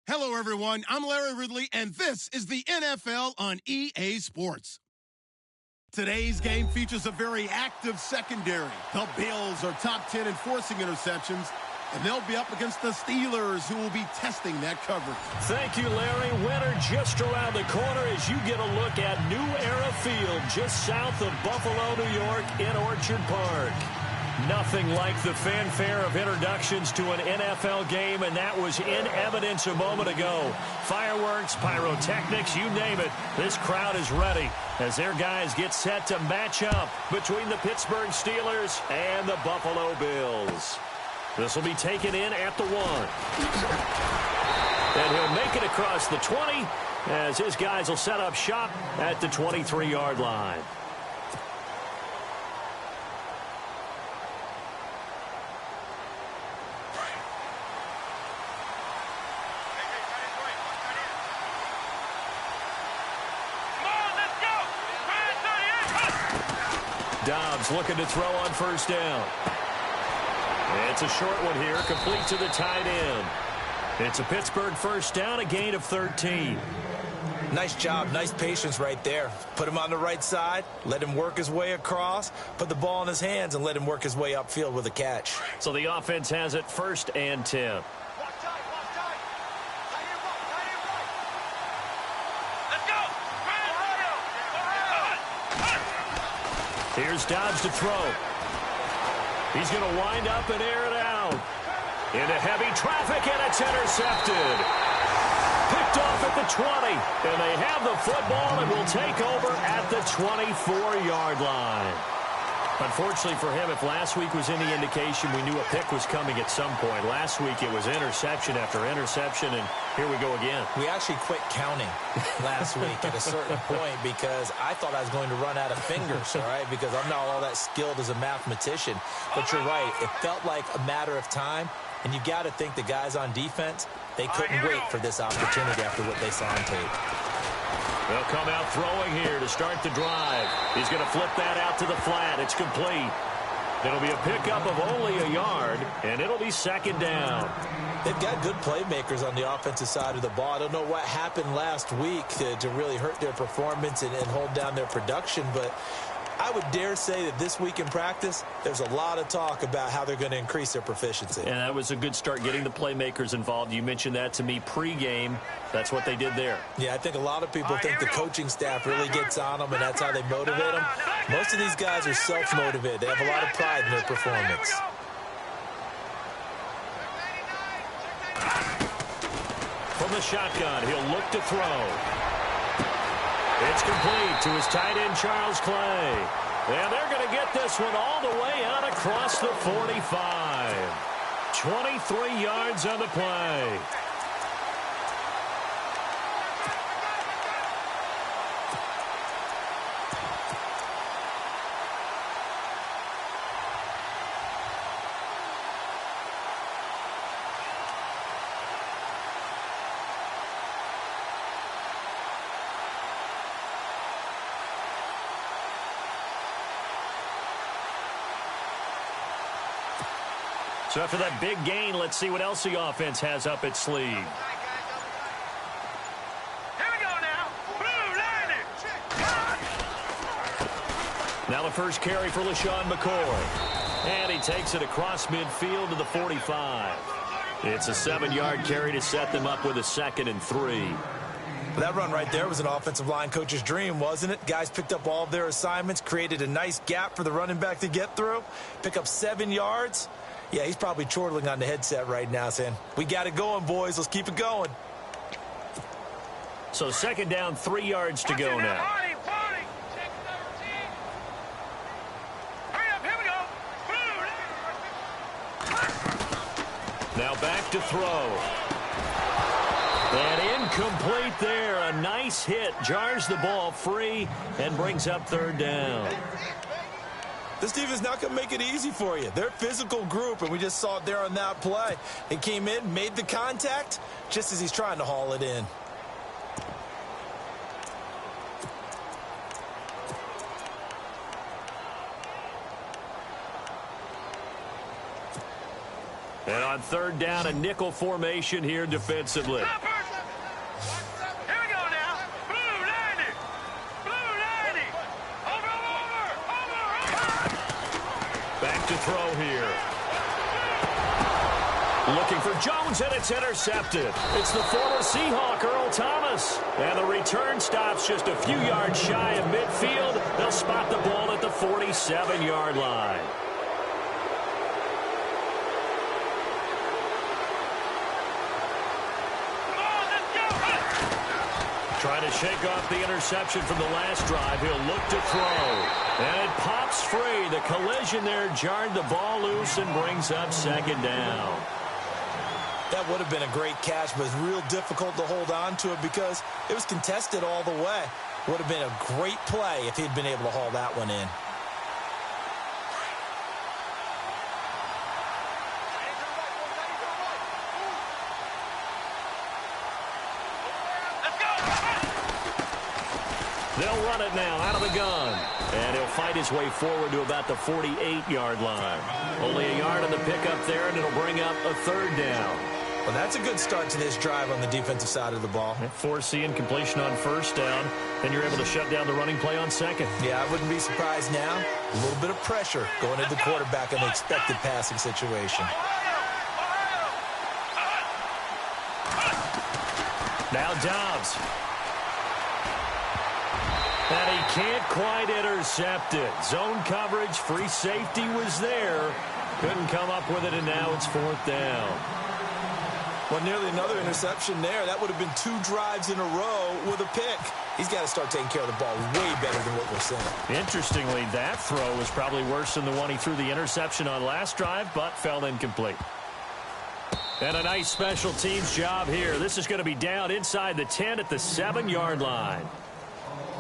Hello, everyone. I'm Larry Ridley, and this is the NFL on EA Sports. Today's game features a very active secondary. The Bills are top 10 in forcing interceptions, and they'll be up against the Steelers, who will be testing that coverage. Thank you, Larry. Winter just around the corner as you get a look at New Era Field, just south of Buffalo, New York, in Orchard Park. Nothing like the fanfare of introductions to an NFL game, and that was in evidence a moment ago. Fireworks, pyrotechnics, you name it. This crowd is ready as their guys get set to match up between the Pittsburgh Steelers and the Buffalo Bills. This will be taken in at the 1. And he'll make it across the 20 as his guys will set up shop at the 23-yard line. Dobbs looking to throw on first down. It's a short one here, complete to the tight end. It's a Pittsburgh first down, a gain of 13. Nice job, nice patience right there. Put him on the right side, let him work his way across, put the ball in his hands, and let him work his way upfield with a catch. So the offense has it first and 10. Here's Dobbs to throw. He's going to wind up and air it out. Into heavy traffic, and it's intercepted. Picked off at the 20, and they have the football and will take over at the 24-yard line. Unfortunately for him, if last week was any indication, we knew a pick was coming at some point. Last week it was interception after interception, and here we go again. We actually quit counting last week at a certain point because I thought I was going to run out of fingers, all right, because I'm not all that skilled as a mathematician. But you're right. It felt like a matter of time, and you got to think the guys on defense, they couldn't wait for this opportunity after what they saw on tape. They'll come out throwing here to start the drive. He's going to flip that out to the flat. It's complete. It'll be a pickup of only a yard, and it'll be second down. They've got good playmakers on the offensive side of the ball. I don't know what happened last week to really hurt their performance and hold down their production, but I would dare say that this week in practice, there's a lot of talk about how they're going to increase their proficiency. And that was a good start, getting the playmakers involved. You mentioned that to me pregame. That's what they did there. Yeah, I think a lot of people think the coaching staff really gets on them, and that's how they motivate them. Most of these guys are self-motivated. They have a lot of pride in their performance. From the shotgun, he'll look to throw. It's complete to his tight end, Charles Clay. And they're going to get this one all the way out across the 45. 23 yards on the play. So after that big gain, let's see what else the offense has up its sleeve. Here we go now. Blue line. Now the first carry for LaShawn McCoy. And he takes it across midfield to the 45. It's a 7-yard carry to set them up with a 2nd and 3. That run right there was an offensive line coach's dream, wasn't it? Guys picked up all of their assignments, created a nice gap for the running back to get through, pick up 7 yards. Yeah, he's probably chortling on the headset right now saying, we got it going, boys. Let's keep it going. So 2nd down, 3 yards to go now. Now back to throw. And incomplete there. A nice hit. Jars the ball free and brings up 3rd down. This defense not going to make it easy for you. They're a physical group, and we just saw it there on that play. They came in, made the contact, just as he's trying to haul it in. And on 3rd down, a nickel formation here defensively. Back to throw here. Looking for Jones, and it's intercepted. It's the former Seahawk, Earl Thomas. And the return stops just a few yards shy of midfield. They'll spot the ball at the 47-yard line. Trying to shake off the interception from the last drive. He'll look to throw. And it pops free. The collision there jarred the ball loose and brings up 2nd down. That would have been a great catch, but it's real difficult to hold on to it because it was contested all the way. Would have been a great play if he'd been able to haul that one in. They'll run it now out of the gun. And he'll fight his way forward to about the 48-yard line. Only a yard on the pickup there, and it'll bring up a 3rd down. Well, that's a good start to this drive on the defensive side of the ball. Foreseeing completion on 1st down. Then you're able to shut down the running play on 2nd. Yeah, I wouldn't be surprised now. A little bit of pressure going into the quarterback in the expected passing situation. Now Dobbs. And he can't quite intercept it. Zone coverage, free safety was there. Couldn't come up with it, and now it's 4th down. Well, nearly another interception there. That would have been 2 drives in a row with a pick. He's got to start taking care of the ball way better than what we're seeing. Interestingly, that throw was probably worse than the one he threw the interception on last drive, but fell incomplete. And a nice special teams job here. This is going to be down inside the 10 at the 7-yard line.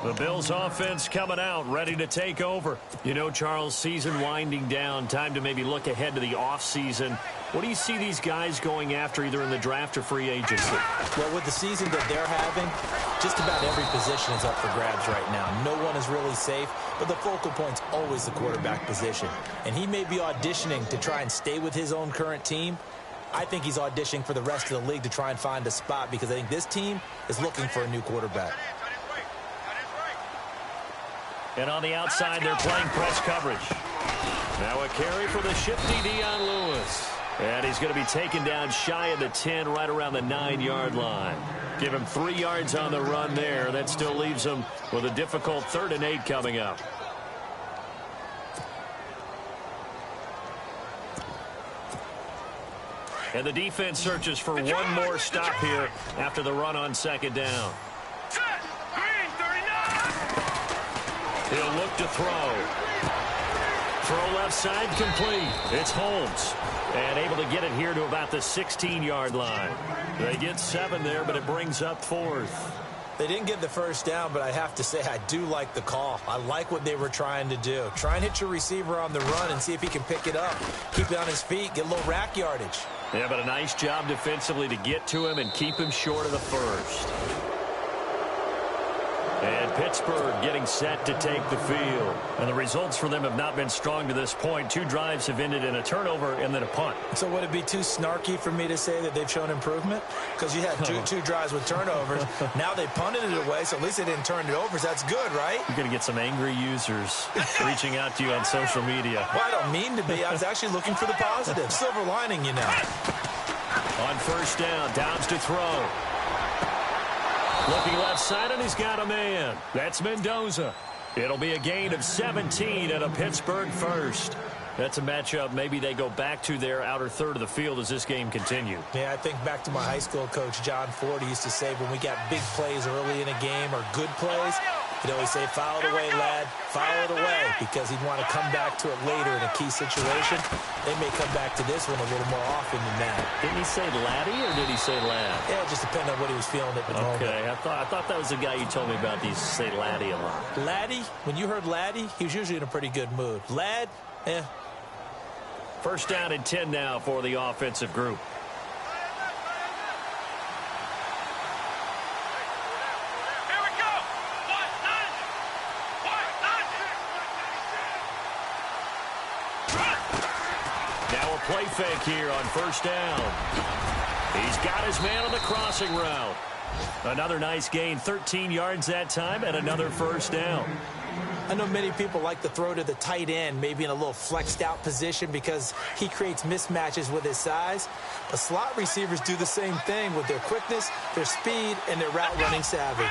The Bills offense coming out, ready to take over. You know, Charles, season winding down, time to maybe look ahead to the offseason. What do you see these guys going after either in the draft or free agency? Well, with the season that they're having, just about every position is up for grabs right now. No one is really safe, but the focal point's always the quarterback position. And he may be auditioning to try and stay with his own current team. I think he's auditioning for the rest of the league to try and find a spot because I think this team is looking for a new quarterback. And on the outside, they're playing press coverage. Now a carry for the shifty Dion Lewis. And he's going to be taken down shy of the 10, right around the 9-yard line. Give him 3 yards on the run there. That still leaves him with a difficult 3rd and 8 coming up. And the defense searches for one more stop here after the run on 2nd down. He'll look to throw. Throw left side complete. It's Holmes. And able to get it here to about the 16-yard line. They get 7 there, but it brings up 4th. They didn't get the 1st down, but I have to say I do like the call. I like what they were trying to do. Try and hit your receiver on the run and see if he can pick it up. Keep it on his feet, get a little rack yardage. Yeah, but a nice job defensively to get to him and keep him short of the 1st. And Pittsburgh getting set to take the field. And the results for them have not been strong to this point. 2 drives have ended in a turnover and then a punt. So would it be too snarky for me to say that they've shown improvement? Because you had two drives with turnovers. Now they punted it away, so at least they didn't turn it over. So that's good, right? You're going to get some angry users reaching out to you on social media. Well, I don't mean to be. I was actually looking for the positive. Silver lining, you know. On first down, Downs to throw. Looking left side, and he's got a man. That's Mendoza. It'll be a gain of 17 and a Pittsburgh first. That's a matchup maybe they go back to their outer third of the field as this game continues. Yeah, I think back to my high school coach, John Ford. He used to say when we got big plays early in a game or good plays, he'd always say, foul it away, lad, foul it away, because he'd want to come back to it later in a key situation. They may come back to this one a little more often than that. Didn't he say laddie or did he say lad? Yeah, it just depended on what he was feeling at the moment. Okay, I thought that was the guy you told me about. He used to say laddie a lot. Laddie, when you heard laddie, he was usually in a pretty good mood. Lad, First down and 10 now for the offensive group. Here we go. Now a play fake here on first down. He's got his man on the crossing route. Another nice gain, 13 yards that time, and another first down. I know many people like to throw to the tight end, maybe in a little flexed out position because he creates mismatches with his size. But slot receivers do the same thing with their quickness, their speed, and their route running savvy.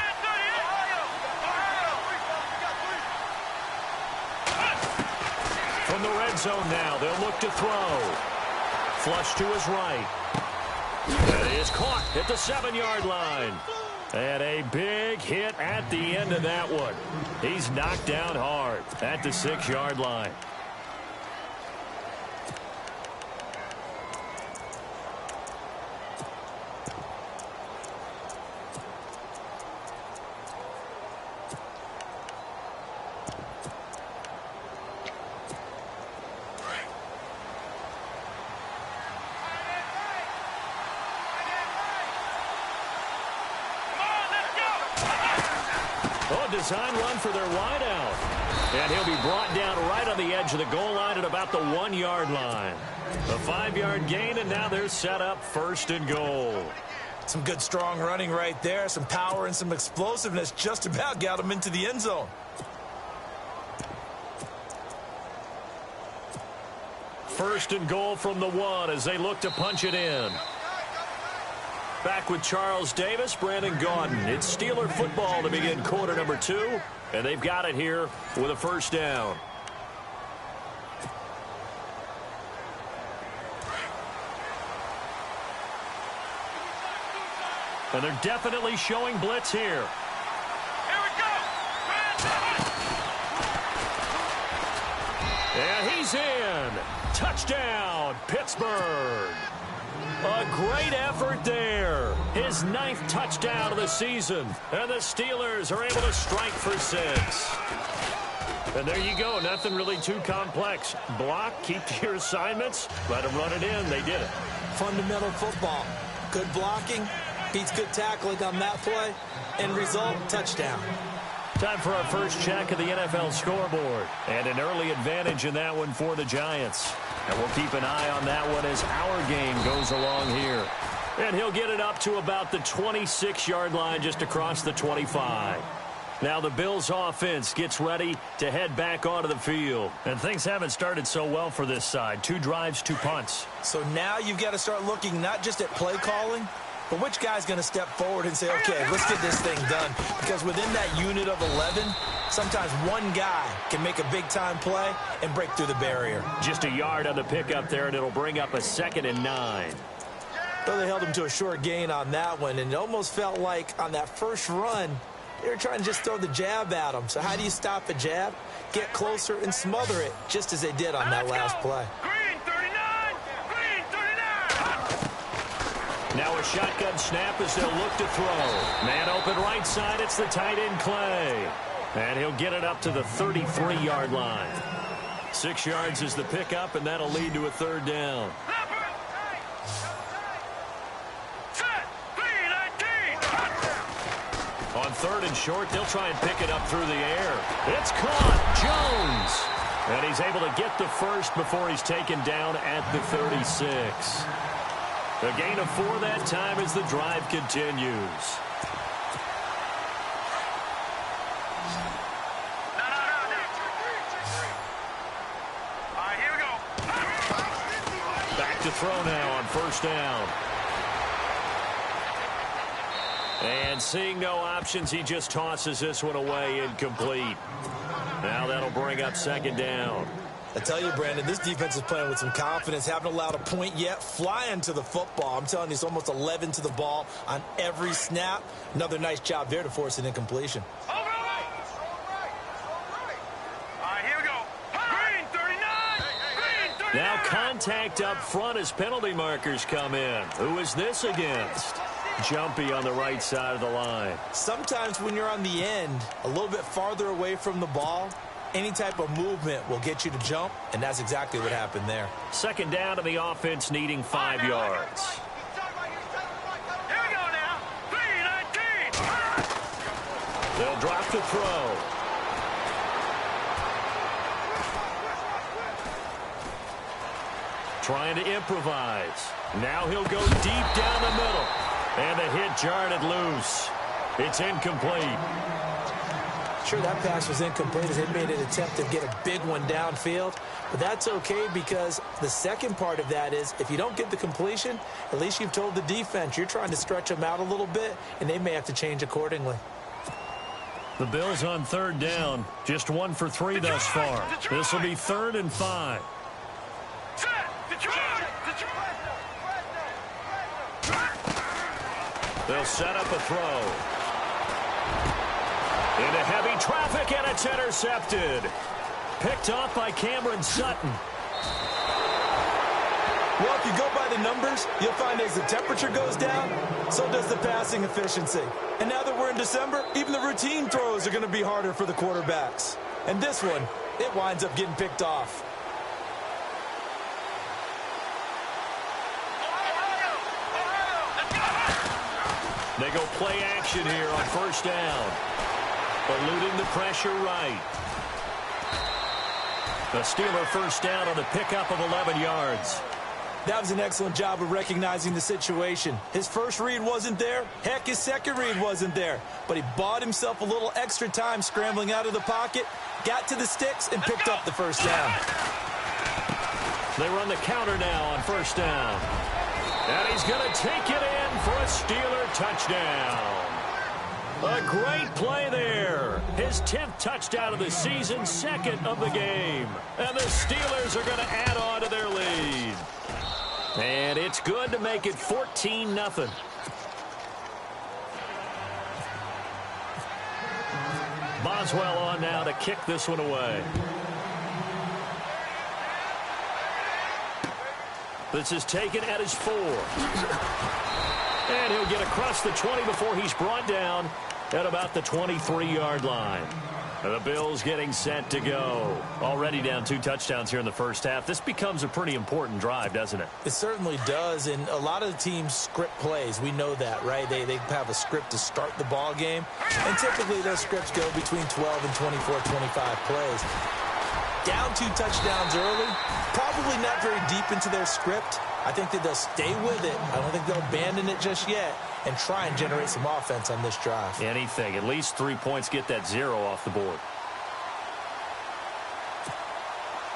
From the red zone now, they'll look to throw. Flush to his right. That is caught at the 7-yard line. And a big hit at the end of that one. He's knocked down hard at the 6-yard line. Design run for their wideout. And he'll be brought down right on the edge of the goal line at about the 1-yard line. A 5-yard gain, and now they're set up first and goal. Some good strong running right there. Some power and some explosiveness just about got him into the end zone. First and goal from the 1 as they look to punch it in. Back with Charles Davis, Brandon Gaudin. It's Steeler football to begin quarter number 2, and they've got it here with a first down. And they're definitely showing blitz here. Here we go. And he's in. Touchdown, Pittsburgh. A great effort there. His 9th touchdown of the season. And the Steelers are able to strike for 6. And there you go. Nothing really too complex. Block, keep to your assignments, let them run it in. They did it. Fundamental football. Good blocking, beats good tackling on that play. End result, touchdown. Time for our first check of the NFL scoreboard. And an early advantage in that one for the Giants. And we'll keep an eye on that one as our game goes along here. And he'll get it up to about the 26-yard line just across the 25. Now the Bills offense gets ready to head back onto the field. And things haven't started so well for this side. 2 drives, 2 punts. So now you've got to start looking not just at play calling, but which guy's going to step forward and say, okay, let's get this thing done. Because within that unit of 11, sometimes one guy can make a big-time play and break through the barrier. Just a yard on the pickup there, and it'll bring up a 2nd and 9. Though they held him to a short gain on that one, and it almost felt like on that first run, they were trying to just throw the jab at him. So how do you stop a jab? Get closer and smother it, just as they did on that last play. Green 39. Green 39. Now a shotgun snap as they'll look to throw. Man open right side, it's the tight end Clay. And he'll get it up to the 33-yard line. 6 yards is the pickup, and that'll lead to a 3rd down. Set. 319. On 3rd and short. They'll try and pick it up through the air. It's caught. Jones. And he's able to get the first before he's taken down at the 36. A gain of 4 that time as the drive continues. All right, here we go. Back to throw now on 1st down. And seeing no options, he just tosses this one away incomplete. Now that'll bring up 2nd down. I tell you, Brandon, this defense is playing with some confidence. Haven't allowed a point yet. Flying to the football. I'm telling you, it's almost 11 to the ball on every snap. Another nice job there to force an incompletion. All right, here we go. Green 39. Green 39. Now contact up front as penalty markers come in. Who is this against? Jumpy on the right side of the line. Sometimes when you're on the end, a little bit farther away from the ball, any type of movement will get you to jump, and that's exactly what happened there. 2nd down to the offense needing 5 yards. Here we go now. 3-19. They'll drop the throw. Trying to improvise. Now he'll go deep down the middle. And the hit jarred it loose. It's incomplete. Sure, that pass was incomplete as they made an attempt to get a big one downfield. But that's okay because the second part of that is if you don't get the completion, at least you've told the defense you're trying to stretch them out a little bit, and they may have to change accordingly. The Bills on 3rd down. Just 1 for 3 thus far. This will be 3rd and 5. Set. Detroit. They'll set up a throw. Into heavy traffic, and it's intercepted. Picked off by Cameron Sutton. Well, if you go by the numbers, you'll find as the temperature goes down, so does the passing efficiency. And now that we're in December, even the routine throws are going to be harder for the quarterbacks. And this one, it winds up getting picked off. They go play action here on 1st down. Eluding the pressure right. The Steeler 1st down on the pickup of 11 yards. That was an excellent job of recognizing the situation. His first read wasn't there. Heck, his second read wasn't there. But he bought himself a little extra time scrambling out of the pocket, got to the sticks, and picked up the 1st down. They run the counter now on 1st down. And he's going to take it in for a Steeler touchdown. A great play there. His 10th touchdown of the season, 2nd of the game. And the Steelers are going to add on to their lead. And it's good to make it 14-0. Boswell on now to kick this one away. This is taken at his 4. And he'll get across the 20 before he's brought down at about the 23-yard line. The Bills getting set to go. Already down 2 touchdowns here in the first half. This becomes a pretty important drive, doesn't it? It certainly does, and a lot of the teams script plays. We know that, right? They have a script to start the ball game, and typically those scripts go between 12 and 24, 25 plays. Down 2 touchdowns early, probably not very deep into their script. I think that they'll stay with it. I don't think they'll abandon it just yet and try and generate some offense on this drive. Anything. At least 3 points, get that 0 off the board.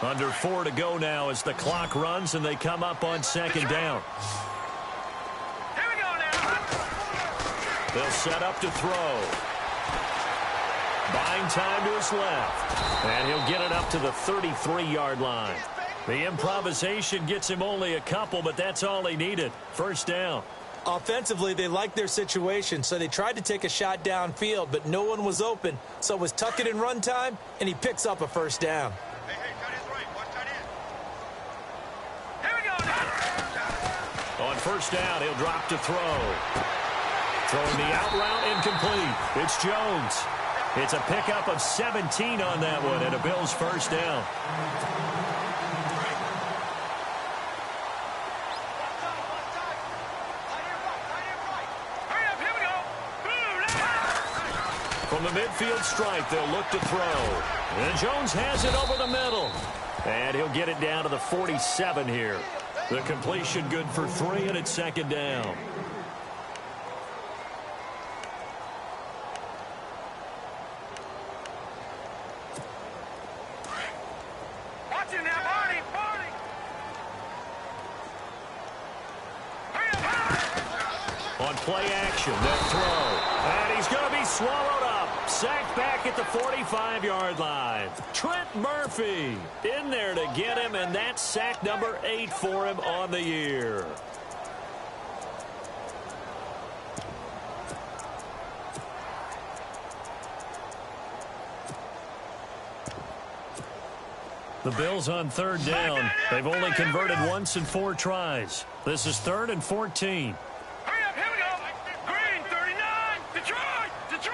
Under 4 to go now as the clock runs and they come up on 2nd down. Here we go now. They'll set up to throw. Buying time to his left. And he'll get it up to the 33-yard line. The improvisation gets him only a couple, but that's all he needed. 1st down. Offensively, they liked their situation, so they tried to take a shot downfield, but no one was open. So it was tuck it in run time, and he picks up a 1st down. Hey, tight end's right. Watch tight end. Here we go now. On 1st down, he'll drop to throw. Throwing the out route incomplete. It's Jones. It's a pickup of 17 on that one, and a Bills 1st down. From the midfield stripe, they'll look to throw. And Jones has it over the middle. And he'll get it down to the 47 here. The completion good for 3, and it's second down. Watch it now, Barney! On play action, they'll throw. And he's going to be swallowed up. Sacked back at the 45-yard line. Trent Murphy in there to get him, and that's sack number 8 for him on the year. The Bills on third down. They've only converted once in 4 tries. This is 3rd and 14. Hurry up, here we go! Green, 39! Detroit! Detroit!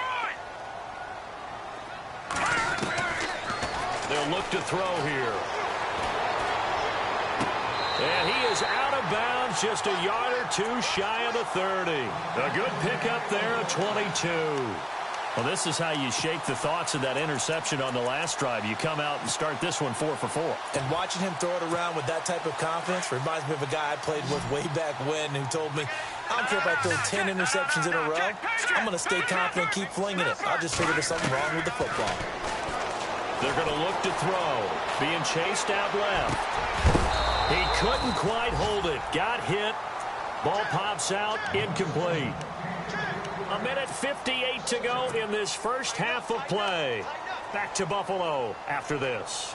They'll look to throw here. And he is out of bounds, just a yard or 2 shy of the 30. A good pickup there, a 22. Well, this is how you shake the thoughts of that interception on the last drive. You come out and start this one 4 for 4. And watching him throw it around with that type of confidence reminds me of a guy I played with way back when who told me, I don't care if I throw 10 interceptions in a row. I'm going to stay confident, keep flinging it. I just figured there's something wrong with the football. They're going to look to throw. Being chased out left. He couldn't quite hold it. Got hit. Ball pops out. Incomplete. 1:58 to go in this first half of play. Back to Buffalo after this.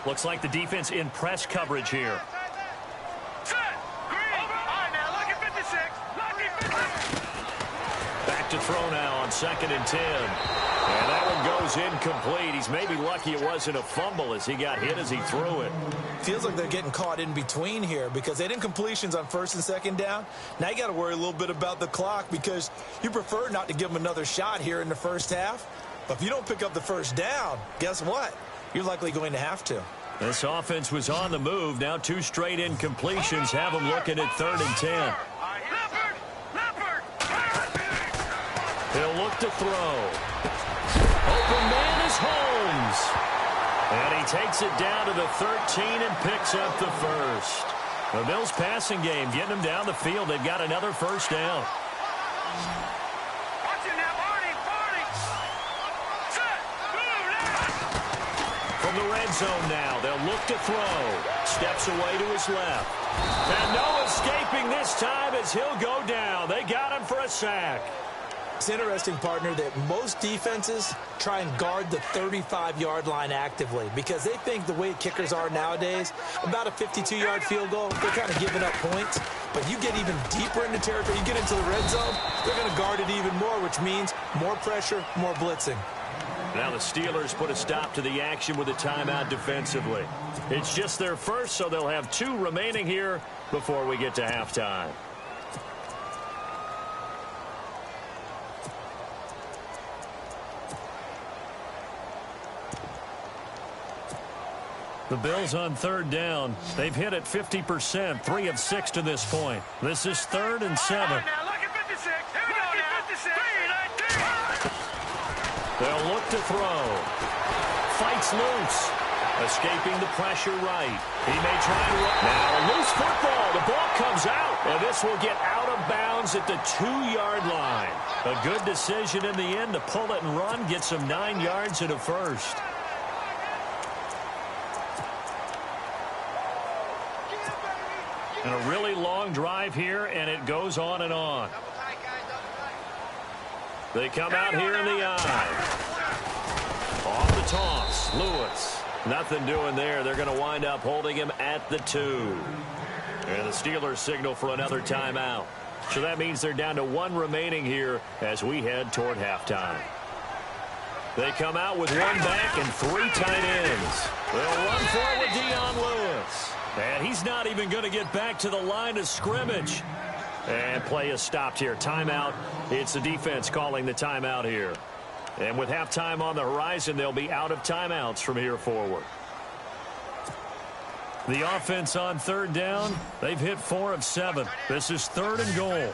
Looks like the defense in press coverage here. Back to throw now on 2nd and 10. And that one goes incomplete. He's maybe lucky it wasn't a fumble as he got hit as he threw it. Feels like they're getting caught in between here because they did incompletions on 1st and 2nd down. Now you got to worry a little bit about the clock because you prefer not to give them another shot here in the first half. But if you don't pick up the first down, guess what? You're likely going to have to. This offense was on the move. Now 2 straight incompletions have them looking at 3rd and 10. He'll look to throw. Open man is Holmes. And he takes it down to the 13 and picks up the first. The Bills passing game getting them down the field. They've got another first down. Watch it now, Barney! Set! Move now! From the red zone now, they'll look to throw. Steps away to his left. And no escaping this time as he'll go down. They got him for a sack. It's interesting, partner, that most defenses try and guard the 35-yard line actively because they think the way kickers are nowadays, about a 52-yard field goal, they're kind of giving up points. But you get even deeper into territory, you get into the red zone, they're going to guard it even more, which means more pressure, more blitzing. Now the Steelers put a stop to the action with a timeout defensively. It's just their first, so they'll have 2 remaining here before we get to halftime. The Bills on 3rd down. They've hit it 50%, 3 of 6 to this point. This is 3rd and 7. Now look at 56. Here we go now. 56. They'll look to throw. Fights loose. Escaping the pressure right. He may try to run. Now a loose football. The ball comes out. And this will get out of bounds at the 2-yard line. A good decision in the end to pull it and run. Get some 9 yards at a first. And a really long drive here, and it goes on and on. They come out here in the eye. Off the toss, Lewis. Nothing doing there. They're going to wind up holding him at the 2. And the Steelers signal for another timeout. So that means they're down to 1 remaining here as we head toward halftime. They come out with 1 back and 3 tight ends. They'll run forward Dion Lewis. And he's not even going to get back to the line of scrimmage. And play is stopped here. Timeout. It's the defense calling the timeout here. And with halftime on the horizon, they'll be out of timeouts from here forward. The offense on 3rd down, they've hit 4 of 7. This is 3rd and goal.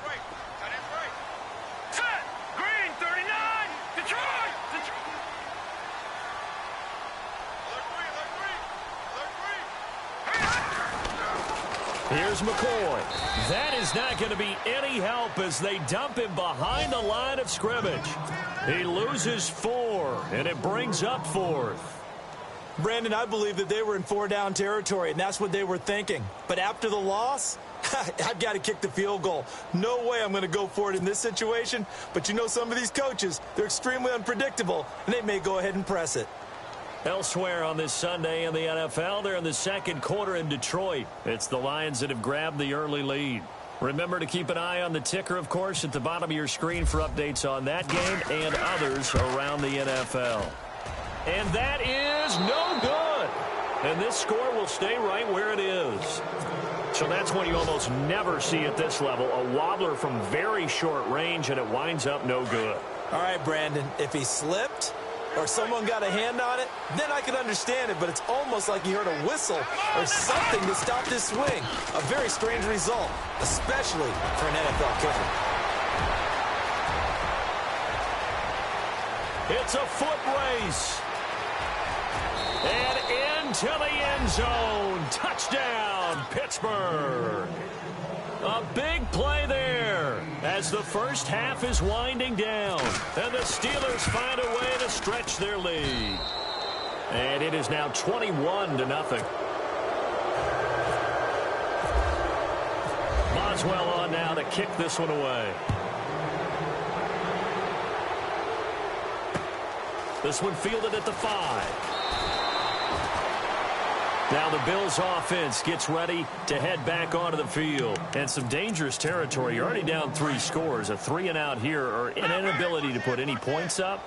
Here's McCoy. That is not going to be any help as they dump him behind the line of scrimmage. He loses 4, and it brings up 4th. Brandon, I believe that they were in 4-down territory, and that's what they were thinking. But after the loss, I've got to kick the field goal. No way I'm going to go for it in this situation. But you know, some of these coaches, they're extremely unpredictable, and they may go ahead and press it. Elsewhere on this Sunday in the NFL, they're in the second quarter in Detroit. It's the Lions that have grabbed the early lead. Remember to keep an eye on the ticker, of course, at the bottom of your screen for updates on that game and others around the NFL. And that is no good. And this score will stay right where it is. So that's one you almost never see at this level. A wobbler from very short range, and it winds up no good. All right, Brandon, if he slipped or someone got a hand on it, then I could understand it, but it's almost like you heard a whistle or something to stop this swing. A very strange result, especially for an NFL kicker. It's a foot race. And into the end zone. Touchdown, Pittsburgh. A big play there as the first half is winding down. And the Steelers find a way to stretch their lead. And it is now 21-0. Boswell on now to kick this one away. This one fielded at the 5. Now the Bills offense gets ready to head back onto the field. And some dangerous territory. You're already down 3 scores. A 3-and-out here or an inability to put any points up.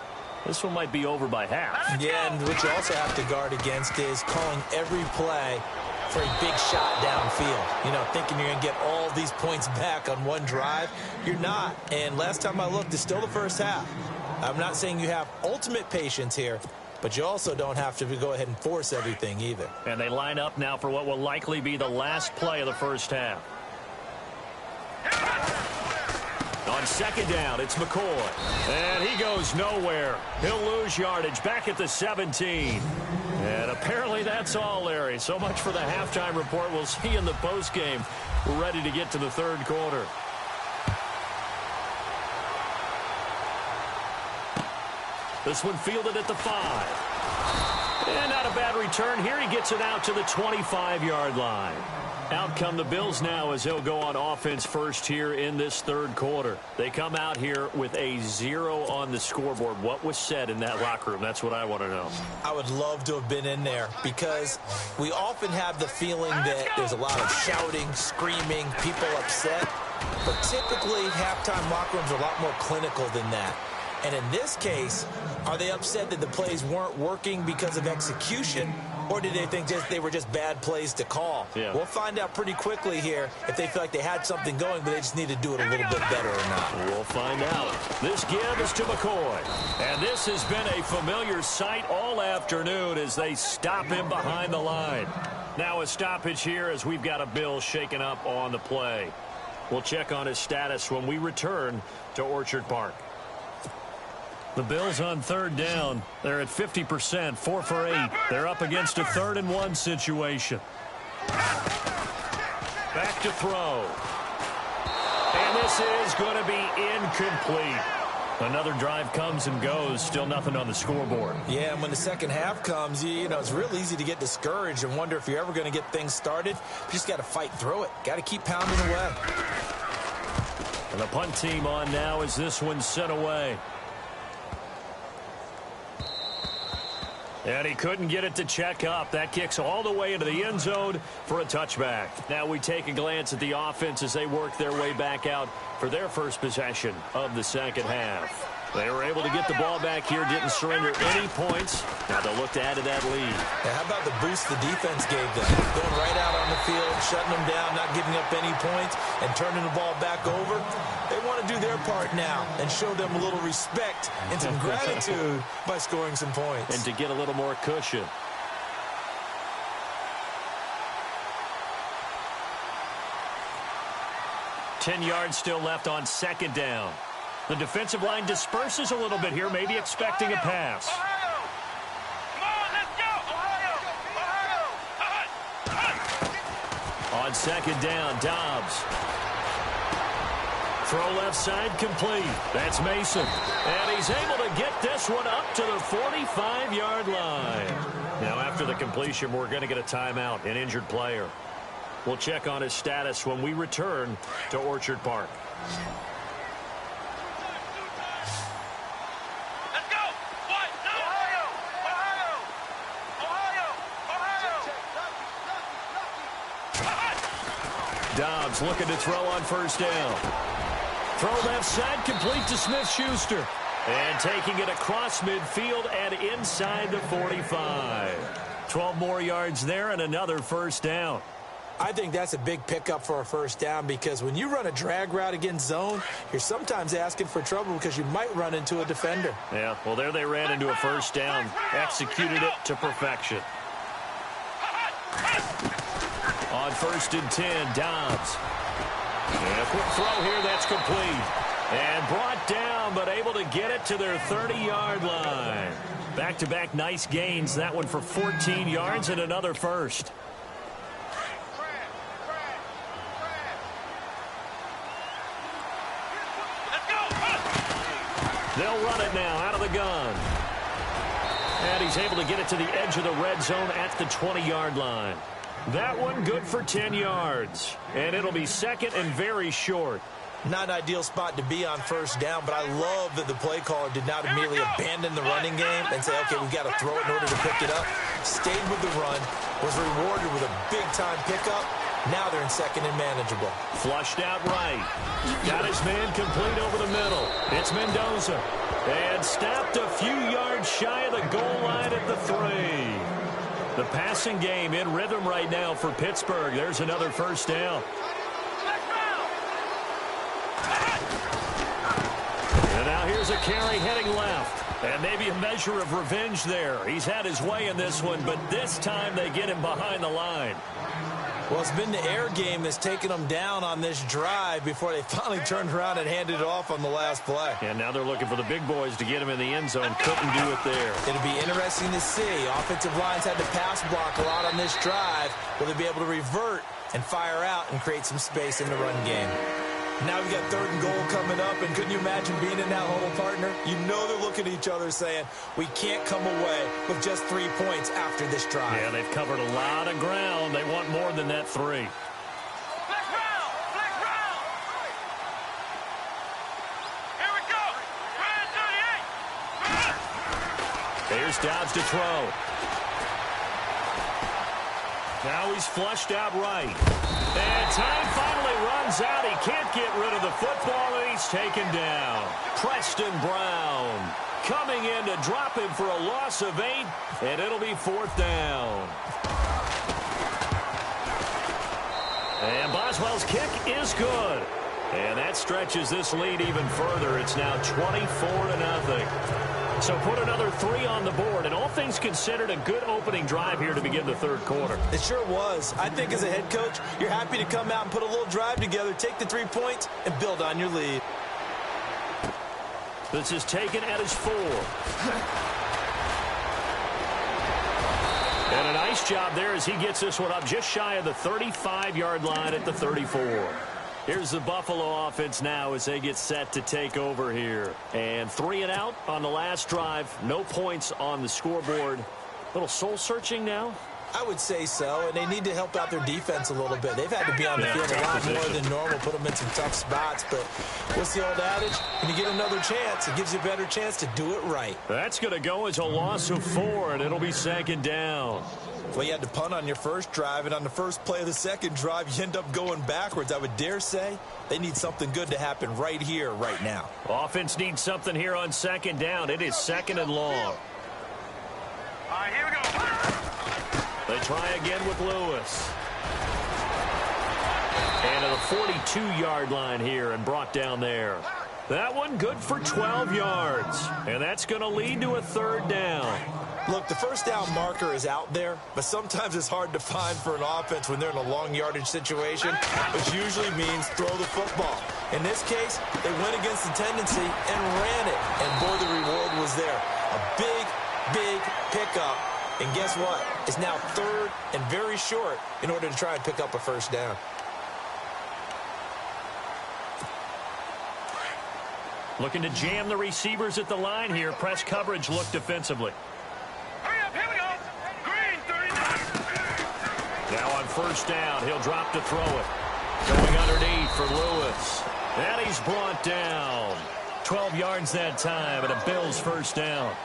This one might be over by half. Yeah, and what you also have to guard against is calling every play for a big shot downfield. You know, thinking you're going to get all these points back on one drive. You're not. And last time I looked, it's still the first half. I'm not saying you have ultimate patience here, but you also don't have to go ahead and force everything either. And they line up now for what will likely be the last play of the first half. On second down, it's McCoy. And he goes nowhere. He'll lose yardage back at the 17. And apparently that's all, Larry. So much for the halftime report. We'll see in the postgame. We're ready to get to the third quarter. This one fielded at the 5. And not a bad return here. He gets it out to the 25-yard line. Out come the Bills now as they'll go on offense first here in this third quarter. They come out here with a 0 on the scoreboard. What was said in that locker room? That's what I want to know. I would love to have been in there because we often have the feeling that there's a lot of shouting, screaming, people upset. But typically, halftime locker rooms are a lot more clinical than that. And in this case, are they upset that the plays weren't working because of execution, or did they think they were just bad plays to call? Yeah. We'll find out pretty quickly here if they feel like they had something going, but they just need to do it a little bit better or not. We'll find out. This give is to McCoy. And this has been a familiar sight all afternoon as they stop him behind the line. Now a stoppage here as we've got a Bill shaken up on the play. We'll check on his status when we return to Orchard Park. The Bills on third down. They're at 50%, 4 for 8. They're up against a 3rd-and-1 situation. Back to throw. And this is going to be incomplete. Another drive comes and goes. Still nothing on the scoreboard. Yeah, and when the second half comes, you know, it's real easy to get discouraged and wonder if you're ever going to get things started. You just got to fight through it. Got to keep pounding away. And the punt team on now as this one's sent away. And he couldn't get it to check up. That kicks all the way into the end zone for a touchback. Now we take a glance at the offense as they work their way back out for their first possession of the second half. They were able to get the ball back here, didn't surrender any points. Now they'll look to add to that lead. Yeah, how about the boost the defense gave them? Going right out on the field, shutting them down, not giving up any points, and turning the ball back over. They want to do their part now and show them a little respect and some gratitude by scoring some points. And to get a little more cushion. Ten yards still left on second down. The defensive line disperses a little bit here, maybe expecting a pass. Ohio! Come on, let's go! Ohio! On second down, Dobbs. Throw left side complete. That's Mason. And he's able to get this one up to the 45-yard line. Now, after the completion, we're going to get a timeout, an injured player. We'll check on his status when we return to Orchard Park. Let's go. What? No. Ohio. Dobbs looking to throw on first down. Throw left side complete to Smith-Schuster. And taking it across midfield and inside the 45. 12 more yards there and another first down. I think that's a big pickup for a first down because when you run a drag route against zone, you're sometimes asking for trouble because you might run into a defender. Yeah, well, there they ran into a first down. Executed it to perfection. On 1st and 10, Dobbs. And a quick throw here, that's complete. And brought down, but able to get it to their 30-yard line. Back-to-back nice gains. That one for 14 yards and another first. They'll run it now out of the gun. And he's able to get it to the edge of the red zone at the 20-yard line. That one good for 10 yards. And it'll be second and very short. Not an ideal spot to be on first down, but I love that the play caller did not immediately abandon the running game and say, okay, we've got to throw it in order to pick it up. Stayed with the run, was rewarded with a big-time pickup. Now they're in second and manageable. Flushed out right. Got his man complete over the middle. It's Mendoza. And stopped a few yards shy of the goal line at the 3. The passing game in rhythm right now for Pittsburgh. There's another first down. And now here's a carry heading left. And maybe a measure of revenge there. He's had his way in this one, but this time they get him behind the line. Well, it's been the air game that's taken them down on this drive before they finally turned around and handed it off on the last play. And now they're looking for the big boys to get him in the end zone. Couldn't do it there. It'll be interesting to see. Offensive lines had to pass block a lot on this drive. Will they be able to revert and fire out and create some space in the run game? Now we got 3rd and goal coming up, and couldn't you imagine being in that huddle, partner? You know they're looking at each other saying, we can't come away with just 3 points after this drive. Yeah, they've covered a lot of ground. They want more than that 3. Flex round. Here we go. Ryan 38. Here's Dobbs to throw. Now he's flushed out right. And time finally runs out. He can't get rid of the football, and he's taken down. Preston Brown coming in to drop him for a loss of 8, and it'll be 4th down. And Boswell's kick is good. And that stretches this lead even further. It's now 24-0. So put another 3 on the board, and all things considered, a good opening drive here to begin the 3rd quarter. It sure was. I think as a head coach, you're happy to come out and put a little drive together, take the 3 points, and build on your lead. This is taken at his 4. And a nice job there as he gets this one up just shy of the 35-yard line at the 34. Here's the Buffalo offense now as they get set to take over here. And 3 and out on the last drive. No points on the scoreboard. A little soul-searching now? I would say so, and they need to help out their defense a little bit. They've had to be on the field a lot more than normal, put them in some tough spots. But what's the old adage? When you get another chance, it gives you a better chance to do it right. That's going to go as a loss of 4, and it'll be 2nd down. Well, you had to punt on your first drive, and on the first play of the second drive, you end up going backwards. I would dare say they need something good to happen right here, right now. Offense needs something here on 2nd down. It is 2nd and long. All right, here we go. They try again with Lewis. And to the 42-yard line here and brought down there. That one good for 12 yards. And that's going to lead to a 3rd down. Look, the first down marker is out there, but sometimes it's hard to find for an offense when they're in a long yardage situation, which usually means throw the football. In this case, they went against the tendency and ran it. And boy, the reward was there. A big, big pickup And guess what? It's now 3rd and very short in order to try and pick up a first down. Looking to jam the receivers at the line here. Press coverage look defensively. Hurry up, here we go. Green, 39. Now on first down, he'll drop to throw it. Going underneath for Lewis. And he's brought down. 12 yards that time, and a Bills first down.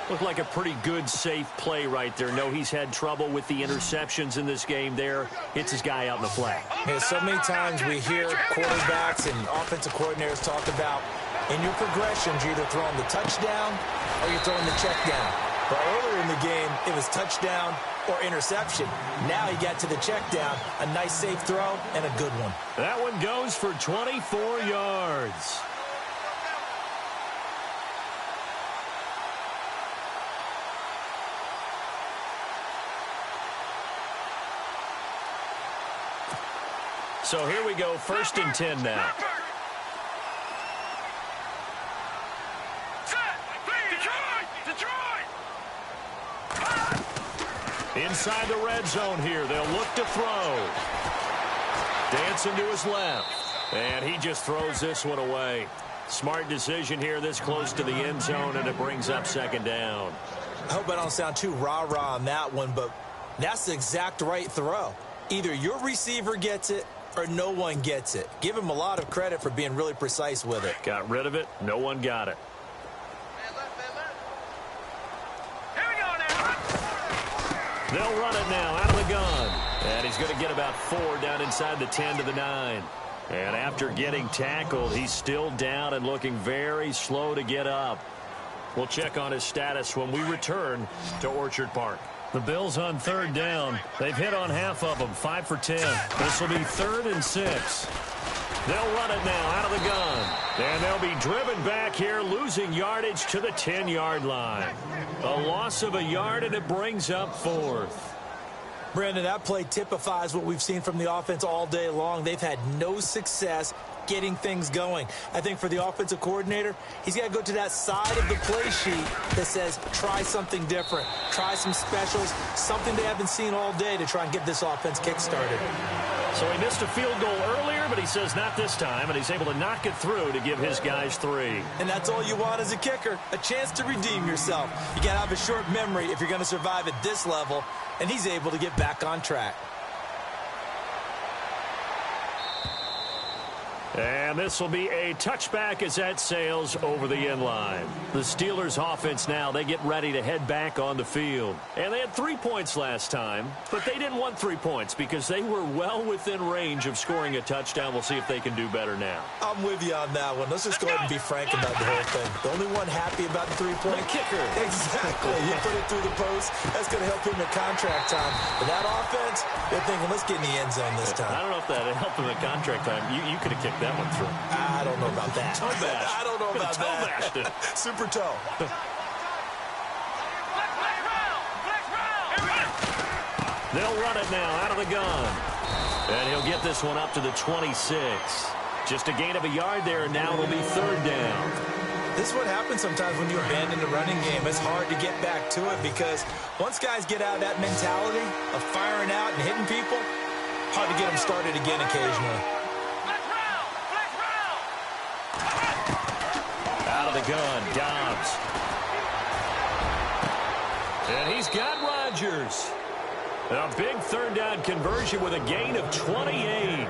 Looked like a pretty good, safe play right there. No, he's had trouble with the interceptions in this game there. Hits his guy out in the flat. Yeah, so many times we hear quarterbacks and offensive coordinators talk about in your progressions, you're either throwing the touchdown or you're throwing the check down. But earlier in the game, it was touchdown or interception. Now he got to the check down, a nice safe throw, and a good one. That one goes for 24 yards. So here we go, 1st and 10 now. Inside the red zone here, they'll look to throw. Dancing to his left. And he just throws this one away. Smart decision here this close to the end zone, and it brings up 2nd down. I hope I don't sound too rah-rah on that one, but that's the exact right throw. Either your receiver gets it or no one gets it. Give him a lot of credit for being really precise with it. Got rid of it. No one got it. Here we go now. They'll run it now out of the gun. And he's going to get about 4 down inside the 10 to the 9. And after getting tackled, he's still down and looking very slow to get up. We'll check on his status when we return to Orchard Park. The Bills on 3rd down. They've hit on half of them, 5 for 10. This will be 3rd and 6. They'll run it now out of the gun. And they'll be driven back here, losing yardage to the 10-yard line. A loss of a yard, and it brings up 4th. Brandon, that play typifies what we've seen from the offense all day long. They've had no success getting things going. I think for the offensive coordinator, he's got to go to that side of the play sheet that says try something different, try some specials, something they haven't seen all day to try and get this offense kick-started. So he missed a field goal earlier, but he says not this time, and he's able to knock it through to give his guys 3. And that's all you want as a kicker, a chance to redeem yourself. You got to have a short memory if you're going to survive at this level, and he's able to get back on track. And this will be a touchback as that sails over the end line. The Steelers offense now, they get ready to head back on the field. And they had 3 points last time, but they didn't want 3 points because they were well within range of scoring a touchdown. We'll see if they can do better now. I'm with you on that one. Let's just go ahead and be frank about the whole thing. The only one happy about the 3-point kicker. Exactly. You put it through the post. That's going to help him in contract time. But that offense, they're thinking, let's get in the end zone this time. I don't know if that helped him in contract time. You could have kicked that one through. I don't know about that. Toe bash. I don't know about toe that. Bashed it. Super toe. They'll run it now out of the gun. And he'll get this one up to the 26. Just a gain of a yard there, and now it'll be 3rd down. This is what happens sometimes when you abandon the running game. It's hard to get back to it because once guys get out of that mentality of firing out and hitting people, hard to get them started again occasionally. Out of the gun, Dobbs. And he's got Rodgers. A big 3rd down conversion with a gain of 28.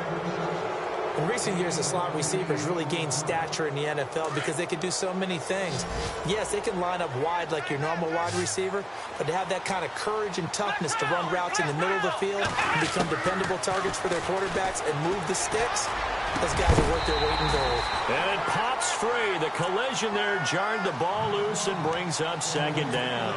In recent years, the slot receivers really gained stature in the NFL because they can do so many things. Yes, they can line up wide like your normal wide receiver, but to have that kind of courage and toughness to run routes in the middle of the field and become dependable targets for their quarterbacks and move the sticks, those guys are worth their weight in gold. And it pops free. The collision there jarred the ball loose and brings up 2nd down.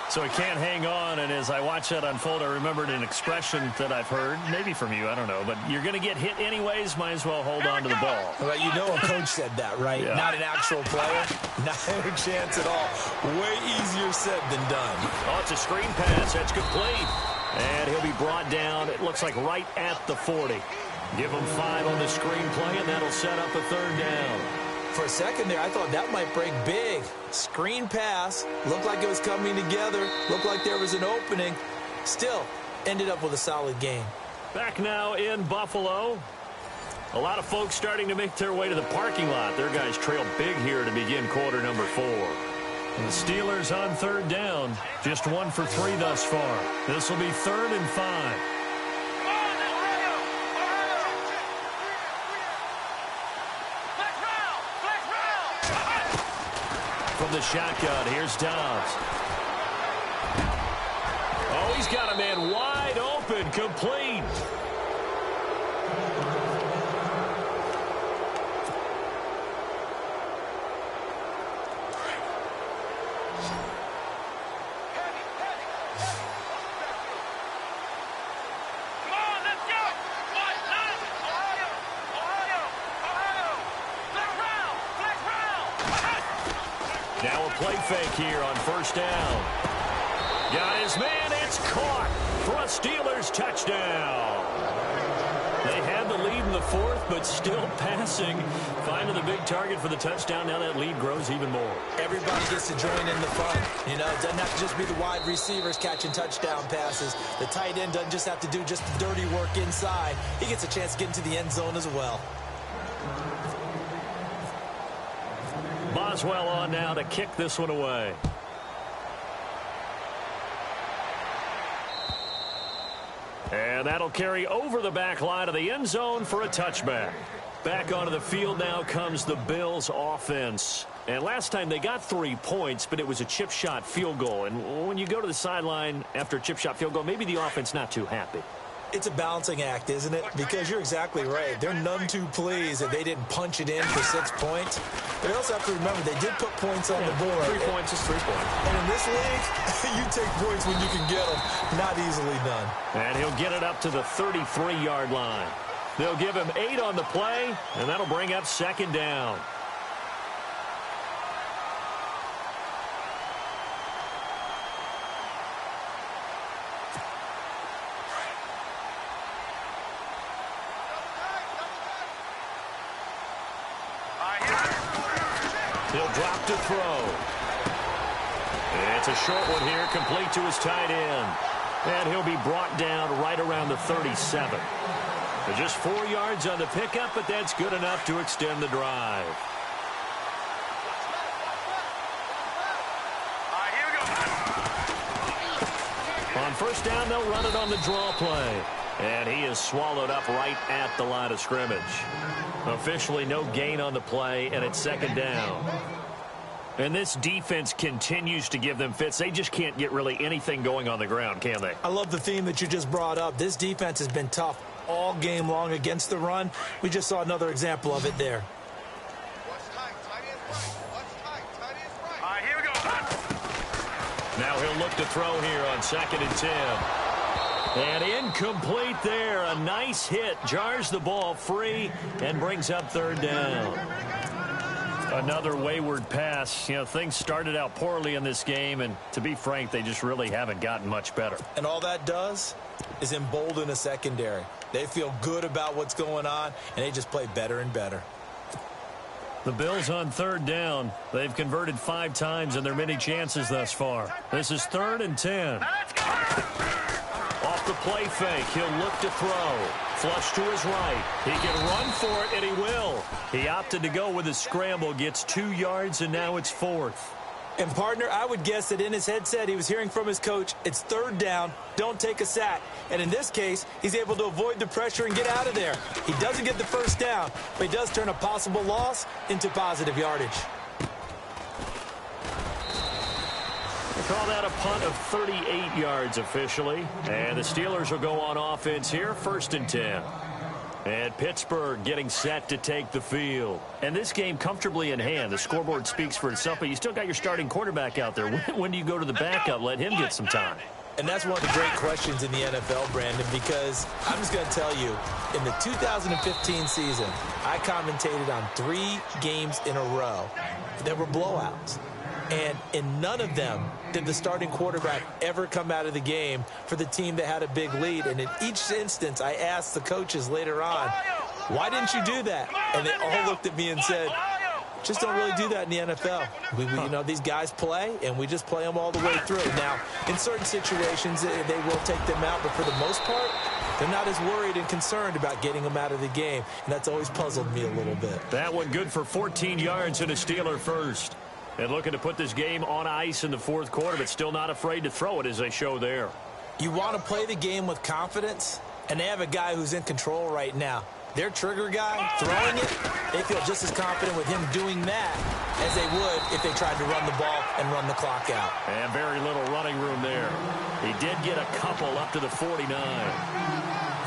So he can't hang on, and as I watch that unfold, I remembered an expression that I've heard, maybe from you, I don't know, but you're going to get hit anyways, might as well hold on to the ball. Well, you know a coach said that, right? Yeah. Not an actual player. Not a chance at all. Way easier said than done. Oh, it's a screen pass. That's complete. And he'll be brought down, it looks like right at the 40. Give him 5 on the screen play, and that'll set up a 3rd down. For a second there, I thought that might break big. Screen pass, looked like it was coming together, looked like there was an opening. Still, ended up with a solid game. Back now in Buffalo. A lot of folks starting to make their way to the parking lot. Their guys trail big here to begin quarter number 4. And the Steelers on third down. Just 1 for 3 thus far. This will be 3rd and 5. From the shotgun, here's Dobbs. Oh, he's got a man wide open, complete. Now a play fake here on first down. Got his man, it's caught for a Steelers touchdown. They had the lead in the 4th, but still passing. Finding the big target for the touchdown. Now that lead grows even more. Everybody gets to join in the fun. You know, it doesn't have to just be the wide receivers catching touchdown passes. The tight end doesn't just have to do just the dirty work inside. He gets a chance to get into the end zone as well. Boswell on now to kick this one away. And that'll carry over the back line of the end zone for a touchback. Back onto the field now comes the Bills offense. And last time they got 3 points, but it was a chip shot field goal. And when you go to the sideline after a chip shot field goal, maybe the offense not too happy. It's a balancing act, isn't it? Because you're exactly right. They're none too pleased that they didn't punch it in for 6 points. They also have to remember they did put points on the board. 3 points is 3 points. And in this league, you take points when you can get them. Not easily done. And he'll get it up to the 33-yard line. They'll give him 8 on the play, and that'll bring up 2nd down. He'll drop to throw. It's a short one here, complete to his tight end. And he'll be brought down right around the 37. Just 4 yards on the pickup, but that's good enough to extend the drive. On first down, they'll run it on the draw play. And he is swallowed up right at the line of scrimmage. Officially no gain on the play, and it's 2nd down. And this defense continues to give them fits. They just can't get really anything going on the ground, can they? I love the theme that you just brought up. This defense has been tough all game long against the run. We just saw another example of it there. Here we go. Now he'll look to throw here on 2nd and 10. And incomplete there. A nice hit. Jars the ball free and brings up 3rd down. Another wayward pass. You know, things started out poorly in this game, and to be frank, they just really haven't gotten much better. And all that does is embolden a secondary. They feel good about what's going on, and they just play better and better. The Bills on 3rd down. They've converted 5 times in their many chances thus far. This is 3rd and 10. Off the play fake, he'll look to throw. Flush to his right. He can run for it, and he will. He opted to go with his scramble, gets 2 yards, and now it's 4th. And, partner, I would guess that in his headset he was hearing from his coach, it's 3rd down, don't take a sack. And in this case, he's able to avoid the pressure and get out of there. He doesn't get the first down, but he does turn a possible loss into positive yardage. They call that a punt of 38 yards officially. And the Steelers will go on offense here, 1st and 10. And Pittsburgh getting set to take the field. And this game comfortably in hand. The scoreboard speaks for itself, but you still got your starting quarterback out there. When do you go to the backup? Let him get some time. And that's one of the great questions in the NFL, Brandon, because I'm just going to tell you, in the 2015 season, I commentated on 3 games in a row that were blowouts. And in none of them did the starting quarterback ever come out of the game for the team that had a big lead. And in each instance, I asked the coaches later on, why didn't you do that? And they all looked at me and said, Just don't really do that in the NFL. You know, these guys play, and we just play them all the way through. Now, in certain situations, they will take them out, but for the most part, they're not as worried and concerned about getting them out of the game, and that's always puzzled me a little bit. That one good for 14 yards and a Steeler first. And looking to put this game on ice in the fourth quarter, but still not afraid to throw it as they show there. You want to play the game with confidence, and they have a guy who's in control right now. Their trigger guy, throwing it, they feel just as confident with him doing that as they would if they tried to run the ball and run the clock out. And very little running room there. He did get a couple up to the 49.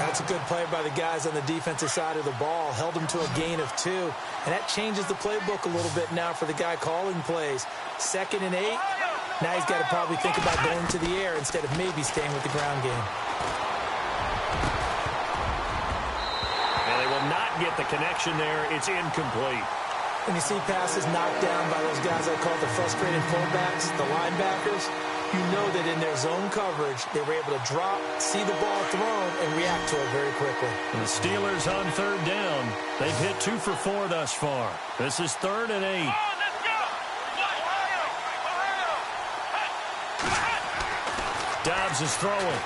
That's a good play by the guys on the defensive side of the ball. Held them to a gain of 2. And that changes the playbook a little bit now for the guy calling plays. 2nd and 8. Now he's got to probably think about going to the air instead of maybe staying with the ground game. And they will not get the connection there. It's incomplete. When you see passes knocked down by those guys I call the frustrated fullbacks, the linebackers, you know that in their zone coverage, they were able to drop, see the ball thrown, and react to it very quickly. And the Steelers on 3rd down. They've hit 2 for 4 thus far. This is 3rd and 8. Dobbs is throwing.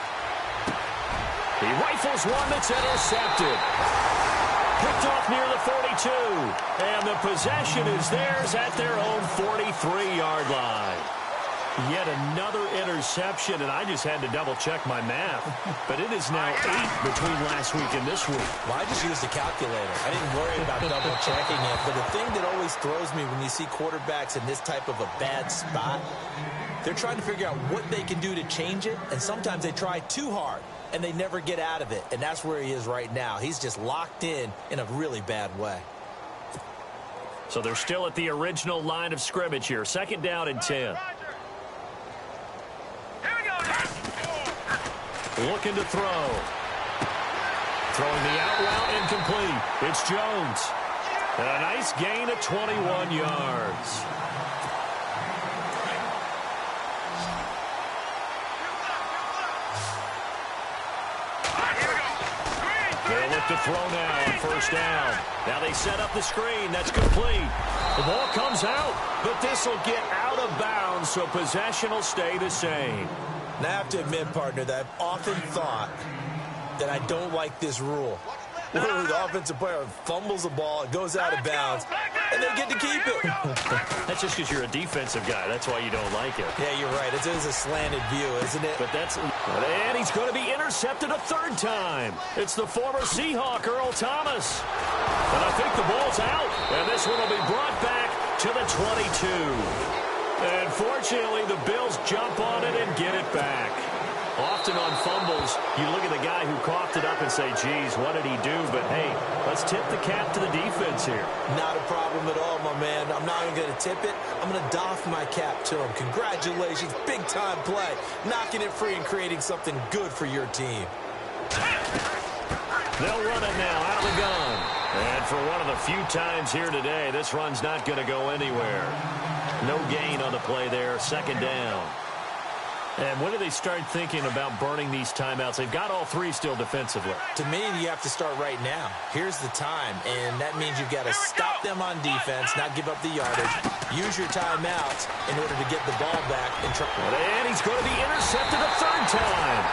He rifles one that's intercepted. Picked off near the 42. And the possession is theirs at their own 43-yard line. Yet another interception, and I just had to double-check my math. But it is now 8 between last week and this week. Well, I just used a calculator. I didn't worry about double-checking it. But the thing that always throws me when you see quarterbacks in this type of a bad spot, they're trying to figure out what they can do to change it, and sometimes they try too hard, and they never get out of it. And that's where he is right now. He's just locked in a really bad way. So they're still at the original line of scrimmage here. 2nd down and 10. Looking to throw. Throwing the out route incomplete. It's Jones. And a nice gain of 21 yards. They'll look to throw now on 1st down. Now they set up the screen. That's complete. The ball comes out, but this will get out of bounds, so possession will stay the same. Now, I have to admit, partner, that I've often thought that I don't like this rule. Where the offensive player fumbles the ball, it goes out of bounds, and they get to keep it. That's just because you're a defensive guy. That's why you don't like it. Yeah, you're right. It is a slanted view, isn't it? But and he's going to be intercepted a 3rd time. It's the former Seahawk, Earl Thomas. And I think the ball's out, and this one will be brought back to the 22. And fortunately, the Bills jump on it and get it back. Often on fumbles, you look at the guy who coughed it up and say, geez, what did he do? But, hey, let's tip the cap to the defense here. Not a problem at all, my man. I'm not even going to tip it. I'm going to doff my cap to him. Congratulations. Big-time play. Knocking it free and creating something good for your team. They'll run it now out of the gun. And for one of the few times here today, this run's not going to go anywhere. No gain on the play there. 2nd down. And when do they start thinking about burning these timeouts? They've got all 3 still defensively. To me, you have to start right now. Here's the time, and that means you've got to stop them on defense, not give up the yardage, use your timeouts in order to get the ball back. And he's going to be intercepted a 3rd time.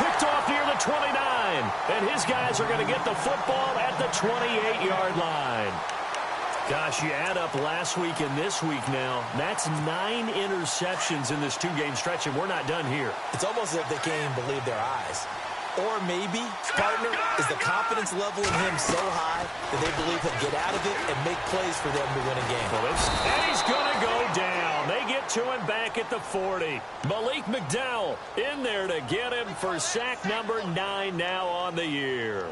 Picked off near the 29, and his guys are going to get the football at the 28-yard line. Gosh, you add up last week and this week now, that's 9 interceptions in this 2-game stretch, and we're not done here. It's almost as if they can't even believe their eyes. Or maybe, partner, is the confidence level in him so high that they believe he'll get out of it and make plays for them to win a game. And he's going to go down. They get to him back at the 40. Malik McDowell in there to get him for sack number 9 now on the year.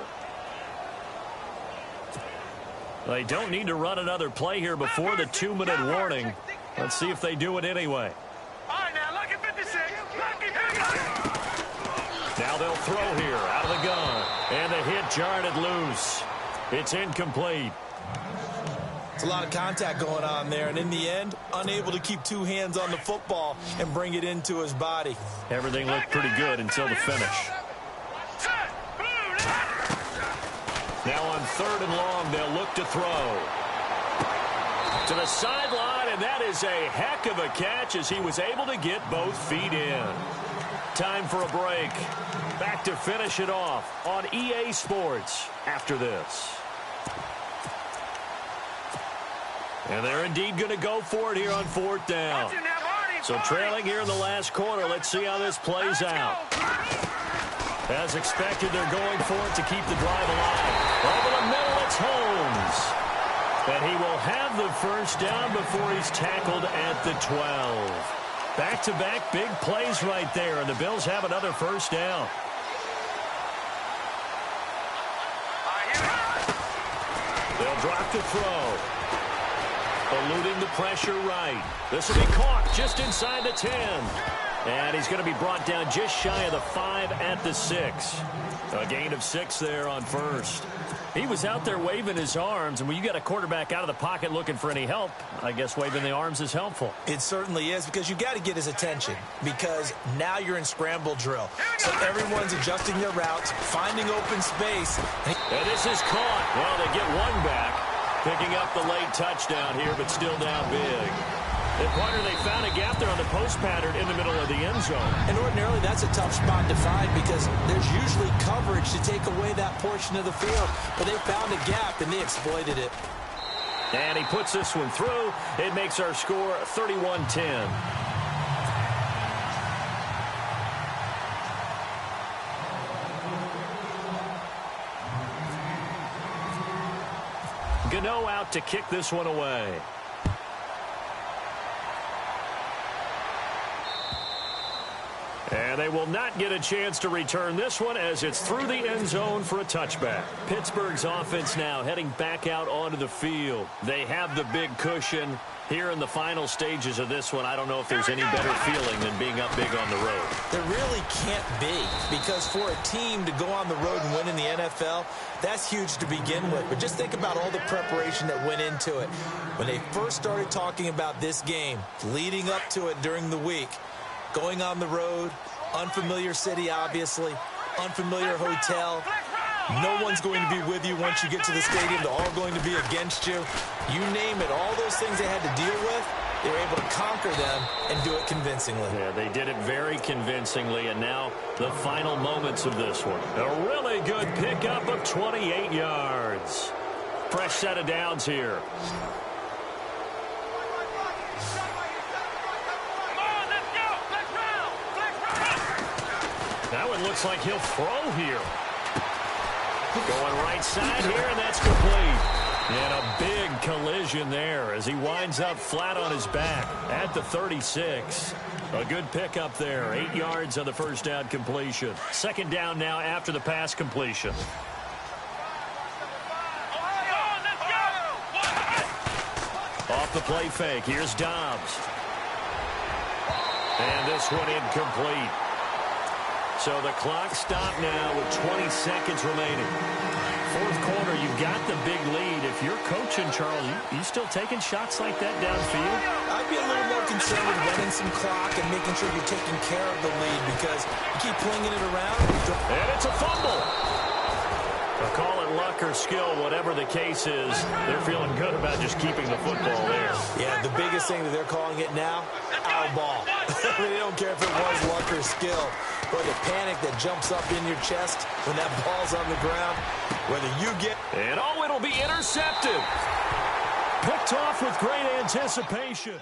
They don't need to run another play here before the 2-minute warning. Let's see if they do it anyway. All right, now, lucky 56. Lucky 56. Now they'll throw here out of the gun. And the hit jarred it loose. It's incomplete. It's a lot of contact going on there, and in the end, unable to keep 2 hands on the football and bring it into his body. Everything looked pretty good until the finish. Now on 3rd and long, they'll look to throw. To the sideline, and that is a heck of a catch as he was able to get both feet in. Time for a break. Back to finish it off on EA Sports after this. And they're indeed going to go for it here on 4th down. So trailing here in the last quarter, let's see how this plays out. As expected, they're going for it to keep the drive alive. Over the middle, it's Holmes. And he will have the first down before he's tackled at the 12. Back-to-back big plays right there, and the Bills have another first down. They'll drop to throw. Eluding the pressure right. This will be caught just inside the 10. And he's going to be brought down just shy of the 5 at the 6. A gain of 6 there on first. He was out there waving his arms, and when you got a quarterback out of the pocket looking for any help, I guess waving the arms is helpful. It certainly is, because you got to get his attention, because now you're in scramble drill. So everyone's adjusting their routes, finding open space. And this is caught. Well, they get one back, picking up the late touchdown here, but still down big. And partner, they found a gap there on the post pattern in the middle of the end zone. And ordinarily, that's a tough spot to find because there's usually coverage to take away that portion of the field. But they found a gap, and they exploited it. And he puts this one through. It makes our score 31-10. Gano out to kick this one away. And they will not get a chance to return this one as it's through the end zone for a touchback. Pittsburgh's offense now heading back out onto the field. They have the big cushion. Here in the final stages of this one, I don't know if there's any better feeling than being up big on the road. There really can't be, because for a team to go on the road and win in the NFL, that's huge to begin with. But just think about all the preparation that went into it. When they first started talking about this game, leading up to it during the week, going on the road, unfamiliar city, obviously, unfamiliar hotel. No one's going to be with you once you get to the stadium. They're all going to be against you. You name it, all those things they had to deal with, they were able to conquer them and do it convincingly. Yeah, they did it very convincingly, and now the final moments of this one. A really good pickup of 28 yards. Fresh set of downs here. Now it looks like he'll throw here. Going right side here, and that's complete. And a big collision there as he winds up flat on his back at the 36. A good pickup there. 8 yards on the first down completion. Second down now after the pass completion. Off the play fake. Here's Dobbs. And this one incomplete. So the clock stopped now with 20 seconds remaining. Fourth quarter, you've got the big lead. If you're coaching, Charles, you still taking shots like that downfield? I'd be a little more concerned with running some clock and making sure you're taking care of the lead, because you keep flinging it around. And it's a fumble. They'll call it luck or skill, whatever the case is. They're feeling good about just keeping the football there. Yeah, the biggest thing that they're calling it now, our ball. I mean, they don't care if it was luck or skill. But the panic that jumps up in your chest when that ball's on the ground, whether you get... And oh, it'll be intercepted. Picked off with great anticipation.